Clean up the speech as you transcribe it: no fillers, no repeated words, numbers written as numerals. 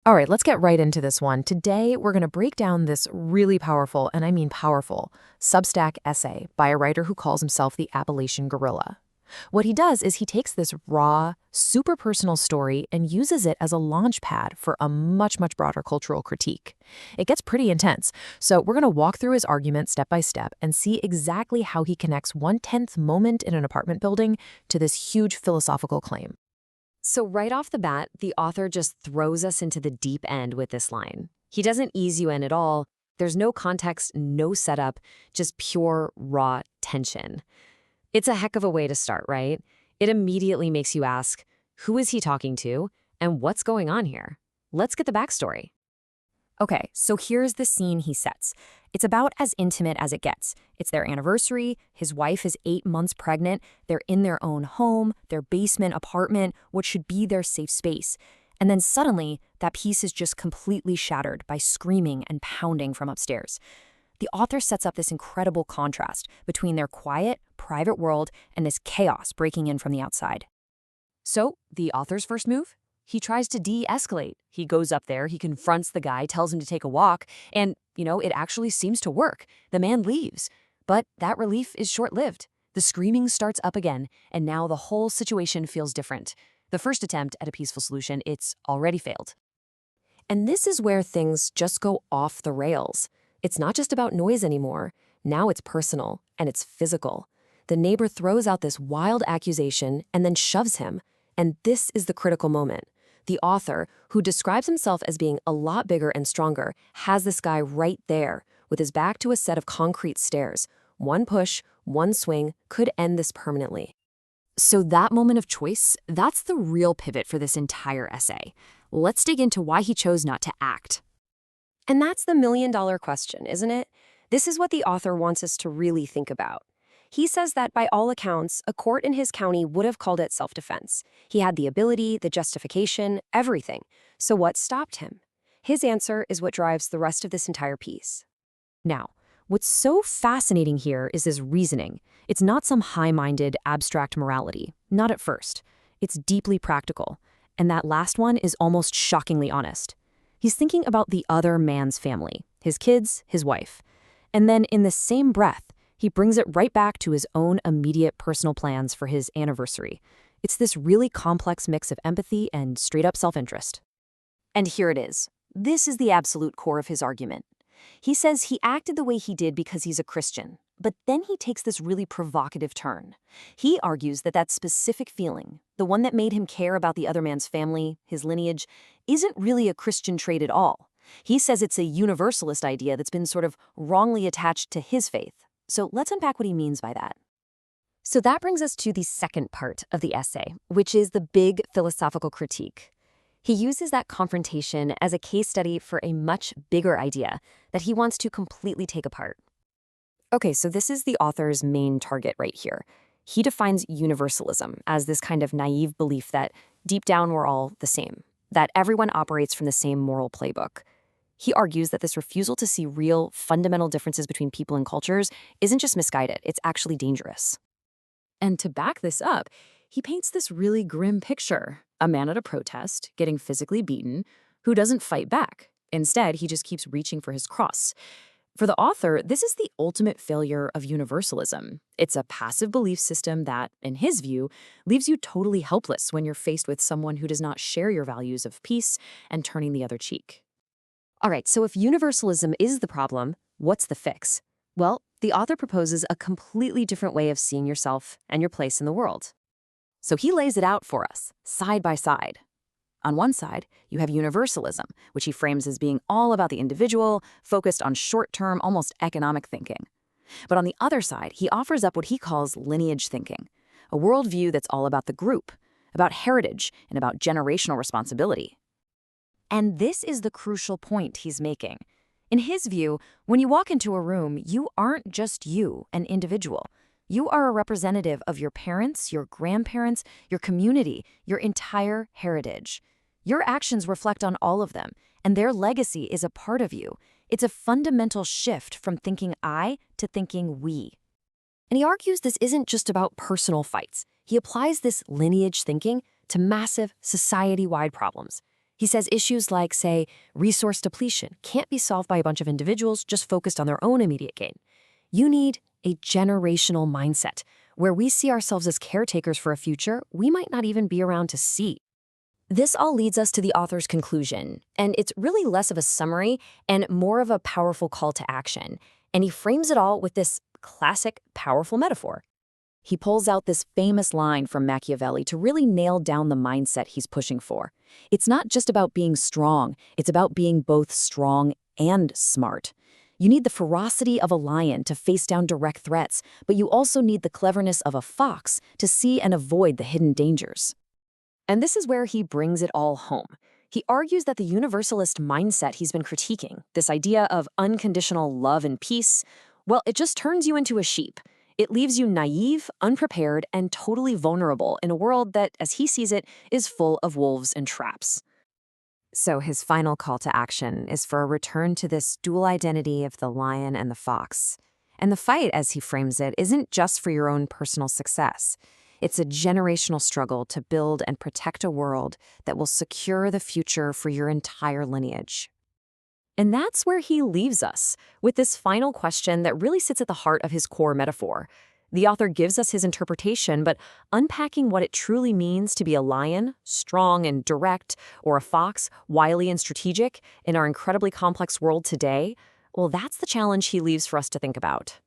All right, let's get right into this one. Today, we're going to break down this really powerful, and I mean powerful, Substack essay by a writer who calls himself the Appalachian Gorilla. What he does is he takes this raw, super personal story and uses it as a launch pad for a much, much broader cultural critique. It gets pretty intense, so we're going to walk through his argument step by step and see exactly how he connects one-tenth moment in an apartment building to this huge philosophical claim. So right off the bat, the author just throws us into the deep end with this line. He doesn't ease you in at all. There's no context, no setup, just pure, raw tension. It's a heck of a way to start, right? It immediately makes you ask, who is he talking to, and what's going on here? Let's get the backstory. Okay, so here's the scene he sets. It's about as intimate as it gets. It's their anniversary, his wife is 8 months pregnant, they're in their own home, their basement apartment, what should be their safe space. And then suddenly, that piece is just completely shattered by screaming and pounding from upstairs. The author sets up this incredible contrast between their quiet, private world and this chaos breaking in from the outside. So, the author's first move? He tries to de-escalate. He goes up there, he confronts the guy, tells him to take a walk, and, it actually seems to work. The man leaves. But that relief is short-lived. The screaming starts up again, and now the whole situation feels different. The first attempt at a peaceful solution, it's already failed. And this is where things just go off the rails. It's not just about noise anymore. Now it's personal, and it's physical. The neighbor throws out this wild accusation and then shoves him. And this is the critical moment. The author, who describes himself as being a lot bigger and stronger, has this guy right there, with his back to a set of concrete stairs. One push, one swing could end this permanently. So that moment of choice, that's the real pivot for this entire essay. Let's dig into why he chose not to act. And that's the million-dollar question, isn't it? This is what the author wants us to really think about. He says that by all accounts, a court in his county would have called it self-defense. He had the ability, the justification, everything. So what stopped him? His answer is what drives the rest of this entire piece. Now, what's so fascinating here is his reasoning. It's not some high-minded, abstract morality. Not at first. It's deeply practical. And that last one is almost shockingly honest. He's thinking about the other man's family, his kids, his wife. And then in the same breath, he brings it right back to his own immediate personal plans for his anniversary. It's this really complex mix of empathy and straight-up self-interest. And here it is. This is the absolute core of his argument. He says he acted the way he did because he's a Christian, but then he takes this really provocative turn. He argues that that specific feeling, the one that made him care about the other man's family, his lineage, isn't really a Christian trait at all. He says it's a universalist idea that's been sort of wrongly attached to his faith. So let's unpack what he means by that. So that brings us to the second part of the essay, which is the big philosophical critique. He uses that confrontation as a case study for a much bigger idea that he wants to completely take apart. Okay, so this is the author's main target right here. He defines universalism as this kind of naive belief that deep down we're all the same, that everyone operates from the same moral playbook. He argues that this refusal to see real, fundamental differences between people and cultures isn't just misguided, it's actually dangerous. And to back this up, he paints this really grim picture. A man at a protest, getting physically beaten, who doesn't fight back. Instead, he just keeps reaching for his cross. For the author, this is the ultimate failure of universalism. It's a passive belief system that, in his view, leaves you totally helpless when you're faced with someone who does not share your values of peace and turning the other cheek. All right, so if universalism is the problem, what's the fix? Well, the author proposes a completely different way of seeing yourself and your place in the world. So he lays it out for us, side by side. On one side, you have universalism, which he frames as being all about the individual, focused on short-term, almost economic thinking. But on the other side, he offers up what he calls lineage thinking, a worldview that's all about the group, about heritage, and about generational responsibility. And this is the crucial point he's making. In his view, when you walk into a room, you aren't just you, an individual. You are a representative of your parents, your grandparents, your community, your entire heritage. Your actions reflect on all of them, and their legacy is a part of you. It's a fundamental shift from thinking I to thinking we. And he argues this isn't just about personal fights. He applies this lineage thinking to massive society-wide problems. He says issues like, say, resource depletion can't be solved by a bunch of individuals just focused on their own immediate gain. You need a generational mindset where we see ourselves as caretakers for a future we might not even be around to see. This all leads us to the author's conclusion, and it's really less of a summary and more of a powerful call to action. And he frames it all with this classic, powerful metaphor. He pulls out this famous line from Machiavelli to really nail down the mindset he's pushing for. It's not just about being strong, it's about being both strong and smart. You need the ferocity of a lion to face down direct threats, but you also need the cleverness of a fox to see and avoid the hidden dangers. And this is where he brings it all home. He argues that the universalist mindset he's been critiquing, this idea of unconditional love and peace, well, it just turns you into a sheep. It leaves you naive, unprepared, and totally vulnerable in a world that, as he sees it, is full of wolves and traps. So his final call to action is for a return to this dual identity of the lion and the fox. And the fight, as he frames it, isn't just for your own personal success. It's a generational struggle to build and protect a world that will secure the future for your entire lineage. And that's where he leaves us, with this final question that really sits at the heart of his core metaphor. The author gives us his interpretation, but unpacking what it truly means to be a lion, strong and direct, or a fox, wily and strategic, in our incredibly complex world today, well, that's the challenge he leaves for us to think about.